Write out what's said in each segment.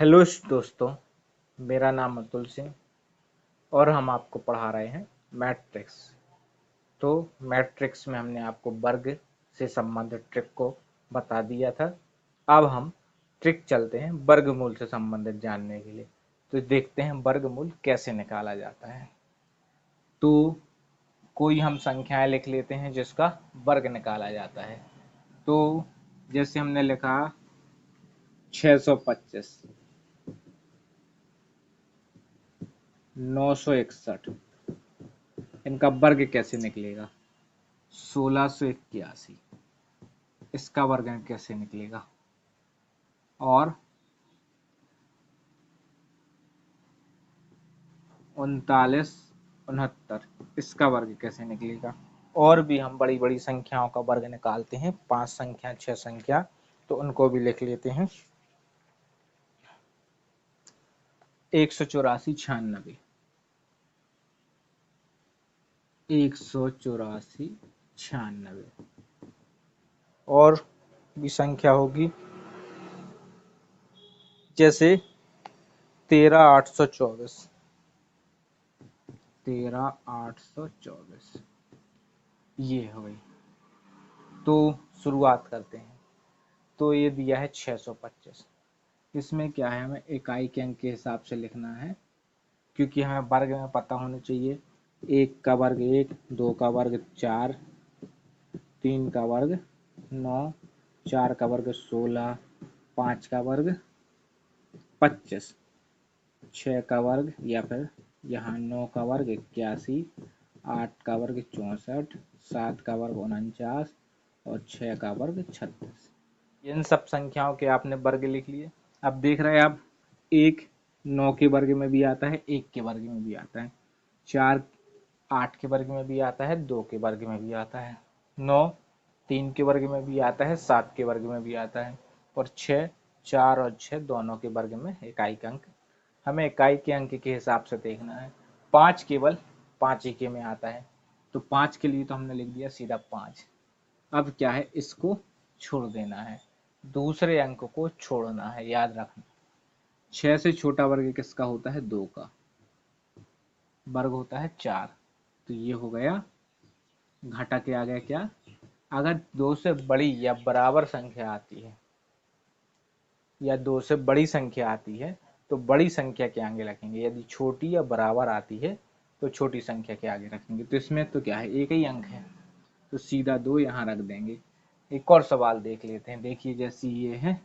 Hello दोस्तों, मेरा नाम अतुल सिंह और हम आपको पढ़ा रहे हैं मैट्रिक्स। तो मैट्रिक्स में हमने आपको वर्ग से संबंधित ट्रिक को बता दिया था। अब हम ट्रिक चलते हैं वर्गमूल से संबंधित जानने के लिए। तो देखते हैं वर्गमूल कैसे निकाला जाता है। तो कोई हम संख्याएं लिख लेते हैं जिसका वर्ग निकाला जाता है। तो जैसे हमने लिखा 625, 961, इनका वर्ग कैसे निकलेगा? 1681, इसका वर्ग कैसे निकलेगा? और 3969, इसका वर्ग कैसे निकलेगा? और भी हम बड़ी बड़ी संख्याओं का वर्ग निकालते हैं, 5 संख्या 6 संख्या, तो उनको भी लिख लेते हैं। 184, 96, 184, 96। और भी संख्या होगी जैसे 13824, 13824, ये हो गई। तो शुरुआत करते हैं। तो ये दिया है 625। इसमें क्या है, हमें इकाई के अंक के हिसाब से लिखना है, क्योंकि हमें वर्ग में पता होना चाहिए। 1 का वर्ग 1, 2 का वर्ग 4, 3 का वर्ग 9, 4 का वर्ग 16, 5 का वर्ग 25, 6 का वर्ग या फिर यहाँ 9 का वर्ग 81, 8 का वर्ग 64, 7 का वर्ग 49 और 6 का वर्ग 36। इन सब संख्याओं के आपने वर्ग लिख लिए। अब देख रहे हैं आप, 1 9 के वर्ग में भी आता है, 1 के वर्ग में भी आता है, 4 8 के वर्ग में भी आता है, 2 के वर्ग में भी आता है, 9 3 के वर्ग में भी आता है, 7 के वर्ग में भी आता है, और 6 4 और 6 दोनों के वर्ग में इकाई का अंक। हमें इकाई के अंक के हिसाब से देखना है। 5 केवल 5 ही के में आता है, तो 5 के लिए तो हमने लिख दिया सीधा 5। अब क्या है, इसको छोड़ देना है, दूसरे अंक को छोड़ना है, याद रखना। 6 से छोटा वर्ग किसका होता है? 2 का वर्ग होता है 4। तो ये हो गया, घटा के आ गया क्या? अगर 2 से बड़ी या बराबर संख्या आती है या 2 से बड़ी संख्या आती है तो बड़ी संख्या के आगे रखेंगे, यदि छोटी या बराबर आती है तो छोटी संख्या के आगे रखेंगे। तो इसमें तो क्या है, एक ही अंक है, तो सीधा 2 यहाँ रख देंगे। एक और सवाल देख लेते हैं। देखिए, जैसे ये है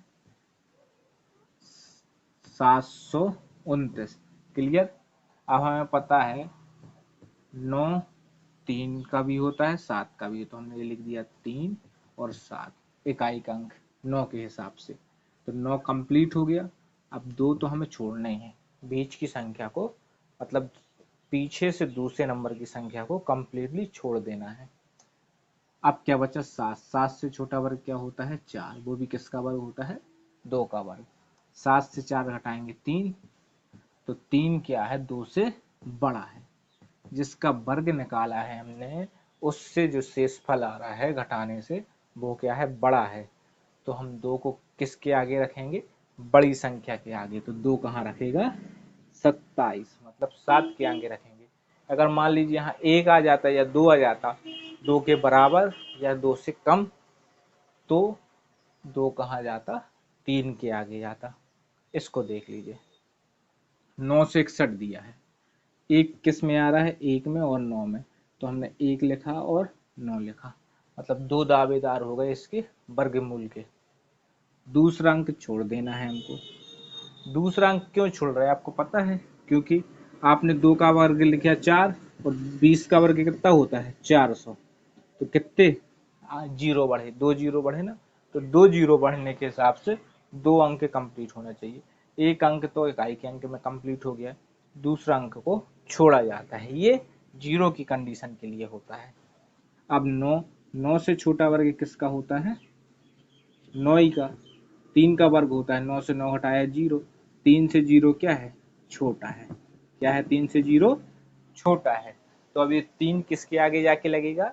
729, क्लियर। अब हमें पता है 9 3 का भी होता है, 7 का भी, तो हमने लिख दिया 3 और 7, इकाई का अंक 9 के हिसाब से। तो 9 कंप्लीट हो गया। अब 2 तो हमें छोड़ना ही है, बीच की संख्या को, मतलब पीछे से दूसरे नंबर की संख्या को कंप्लीटली छोड़ देना है। अब क्या बचा? 7। 7 से छोटा वर्ग क्या होता है? 4, वो भी किसका वर्ग होता है? 2 का वर्ग। 7 से 4 घटाएंगे 3, तो 3 क्या है? 2 से बड़ा है। जिसका वर्ग निकाला है हमने, उससे जो शेषफल आ रहा है घटाने से, वो क्या है? बड़ा है। तो हम 2 को किसके आगे रखेंगे? बड़ी संख्या के आगे। तो 2 कहाँ रखेगा? 27, मतलब 7 के आगे रखेंगे। अगर मान लीजिए यहाँ 1 आ जाता या 2 आ जाता, 2 के बराबर या 2 से कम, तो 2 कहाँ जाता? 3 के आगे जाता। इसको देख लीजिए, 961 दिया है, एक किस में आ रहा है? 1 में और 9 में, तो हमने 1 लिखा और 9 लिखा, मतलब 2 दावेदार हो गए इसके वर्गमूल के। दूसरा अंक छोड़ देना है हमको। दूसरा अंक क्यों छोड़ रहे हैं आपको पता है? क्योंकि आपने 2 का वर्ग लिखा 4 और 20 का वर्ग कितना होता है? 400। तो कितने जीरो बढ़े? 2 जीरो बढ़े ना। तो 2 जीरो बढ़ने के हिसाब से 2 अंक कंप्लीट होना चाहिए। एक अंक तो इकाई के अंक में कंप्लीट हो गया, दूसरा अंक को छोड़ा जाता है। ये जीरो की कंडीशन के लिए होता है। अब 9, 9 से छोटा वर्ग किसका होता है? 9 ही का। 3 का वर्ग होता है, 9 से 9 हटाया 0। 3 से 0 क्या है? छोटा है। क्या है? 3 से 0 छोटा है। तो अब ये 3 किसके आगे जाके लगेगा?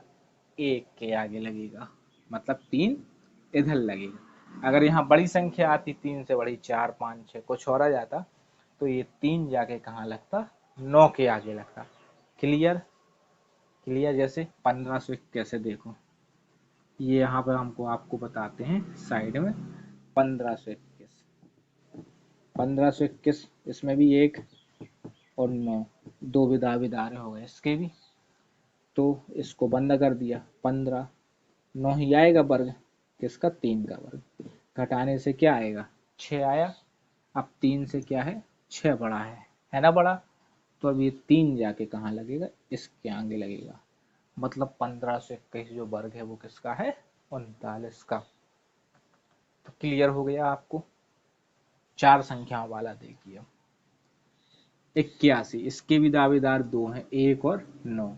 1 के आगे लगेगा, मतलब 3 इधर लगेगा। अगर यहाँ बड़ी संख्या आती 3 से बड़ी 4 5 6 कुछ और आ जाता तो ये 3 जाके कहाँ लगता, 9 के आगे लगता। क्लियर? क्लियर। जैसे 1521 है, देखो ये यहाँ पर हमको आपको बताते हैं साइड में 1521। 1521 इसमें भी 1 और 9 दो दावेदार हो गए इसके भी, तो इसको बंद कर दिया। 15 9 ही आएगा वर्ग किसका, 3 का वर्ग। घटाने से क्या आएगा, 6 आया। अब 3 से क्या है, 6 बड़ा है ना बड़ा, तो अब ये 3 जाके कहाँ लगेगा, इसके आगे लगेगा। मतलब 1521 जो वर्ग है वो किसका है, 39 का। तो क्लियर हो गया आपको। 4 संख्याओं वाला देखिए। 81 इसके भी दावेदार 2 हैं, 1 और 9।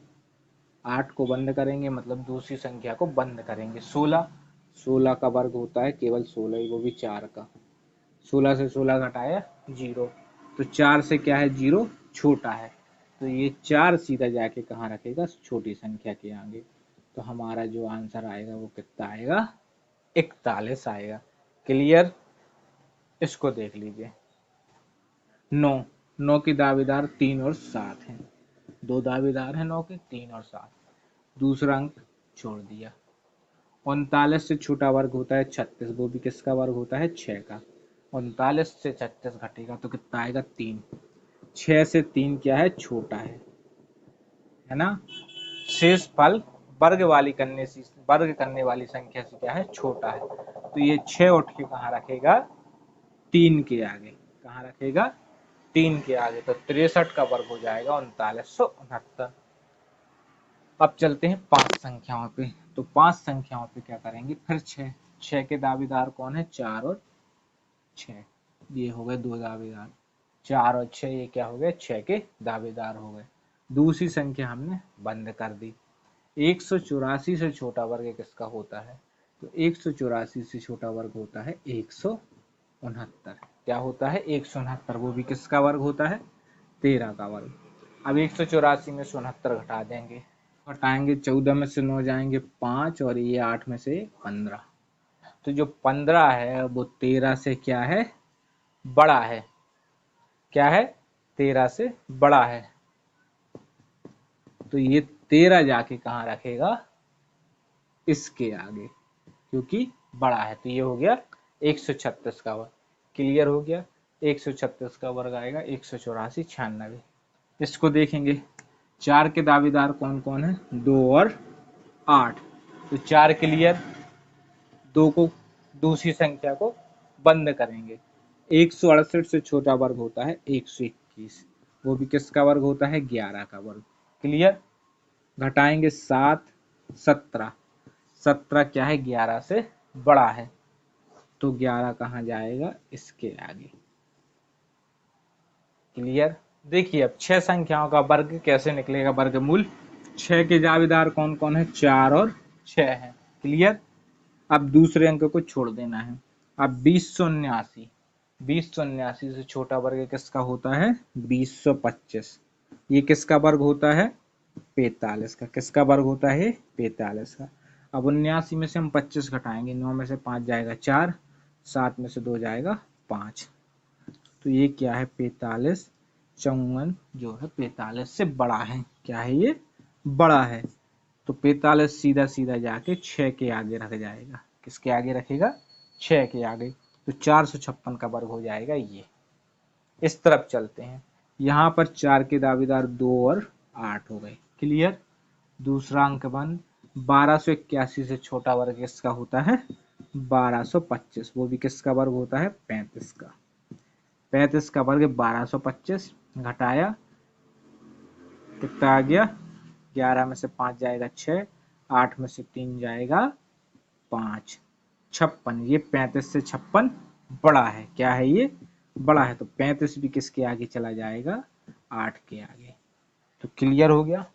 8 को बंद करेंगे मतलब दूसरी संख्या को बंद करेंगे। 16 का वर्ग होता है केवल 16 ही, वो भी 4 का। 16 से 16 घटाया 0, तो 4 से क्या है 0 छोटा है, तो ये 4 सीधा जाके कहाँ रखेगा, छोटी संख्या के आगे। तो हमारा जो आंसर आएगा वो कितना आएगा, 41 आएगा। क्लियर? इसको देख लीजिए। 9 की दावेदार 3 और 7 हैं, दो दावेदार हैं 9 के, 3 और 7। दूसरा अंक छोड़ दिया। 39 से छोटा वर्ग होता है 36, वो भी किसका वर्ग होता है, 6 का। 39 से 36 घटेगा तो कितना आएगा, 3। 6 से 3 क्या है, छोटा है ना। शेष फल वर्ग करने वाली संख्या से क्या है, छोटा है। तो ये 6 उठ के कहाँ रखेगा, 3 के आगे। कहाँ रखेगा, 3 के आगे। तो 63 का वर्ग हो जाएगा 3969। अब चलते हैं 5 संख्याओं पे। तो 5 संख्याओं पे क्या करेंगे, फिर 6 के दावेदार कौन है, 4 और 6। ये हो गए दो दावेदार, 4 और 6 ये क्या हो गए, 6 के दावेदार हो गए। दूसरी संख्या हमने बंद कर दी। 184 से छोटा वर्ग किसका होता है, तो 184 से छोटा वर्ग होता है 169। क्या होता है, 169, वो भी किसका वर्ग होता है, 13 का वर्ग। अब 184 में से 69 घटा देंगे, घटाएंगे 14 में से 9 जाएंगे 5 और ये 8 में से 15। तो जो 15 है वो 13 से क्या है, बड़ा है। क्या है, 13 से बड़ा है। तो ये 13 जाके कहाँ रखेगा, इसके आगे, क्योंकि बड़ा है। तो ये हो गया 136 का वर्ग। क्लियर हो गया। 136 का वर्ग आएगा 184 96। इसको देखेंगे। 4 के दावेदार कौन कौन है, 2 और 8। तो 4 क्लियर, 2 को दूसरी संख्या को बंद करेंगे। 168 से छोटा वर्ग होता है 121, वो भी किसका वर्ग होता है, 11 का वर्ग। क्लियर? घटाएंगे 7 17, 17 क्या है, 11 से बड़ा है, तो 11 कहाँ जाएगा, इसके आगे। क्लियर? देखिए अब 6 संख्याओं का वर्ग कैसे निकलेगा, वर्गमूल। 6 के दावेदार कौन कौन है, 4 और 6 है। क्लियर? अब दूसरे अंक को छोड़ देना है। अब 2079, 2079 से छोटा वर्ग किसका होता है, 2025। ये किसका वर्ग होता है, 45 का। किसका वर्ग होता है, 45 का। अब 79 में से हम 25 घटाएंगे, 9 में से 5 जाएगा 4, 7 में से 2 जाएगा 5। तो ये क्या है, 45। 54 जो है 45 से बड़ा है। क्या है ये, बड़ा है। तो 45 सीधा सीधा जाके 6 के आगे रख जाएगा। किसके आगे रखेगा, 6 के आगे। तो 456 का वर्ग हो जाएगा ये। इस तरफ चलते हैं। यहाँ पर 4 के दावेदार 2 और 8 हो गए। क्लियर? दूसरा अंक बन। 1281 से छोटा वर्ग किसका होता है, 1225, वो भी किसका वर्ग होता है, 35 का। 35 का वर्ग 1225, घटाया कितना आ गया, 11 में से 5 जाएगा 6, 8 में से 3 जाएगा 5, 56। ये 35 से 56 बड़ा है। क्या है ये, बड़ा है। तो 35 भी किसके आगे चला जाएगा, 8 के आगे। तो क्लियर हो गया।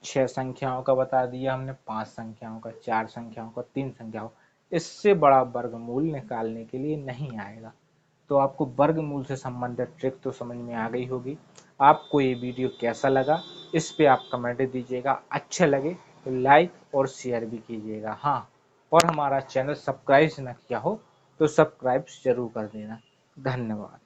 6 संख्याओं का बता दिया हमने, 5 संख्याओं का, 4 संख्याओं का, 3 संख्याओं। इससे बड़ा वर्गमूल निकालने के लिए नहीं आएगा। तो आपको वर्गमूल से संबंधित ट्रिक तो समझ में आ गई होगी। आपको ये वीडियो कैसा लगा, इस पे आप कमेंट दीजिएगा। अच्छा लगे तो लाइक और शेयर भी कीजिएगा। हाँ, और हमारा चैनल सब्सक्राइब न किया हो तो सब्सक्राइब जरूर कर देना। धन्यवाद।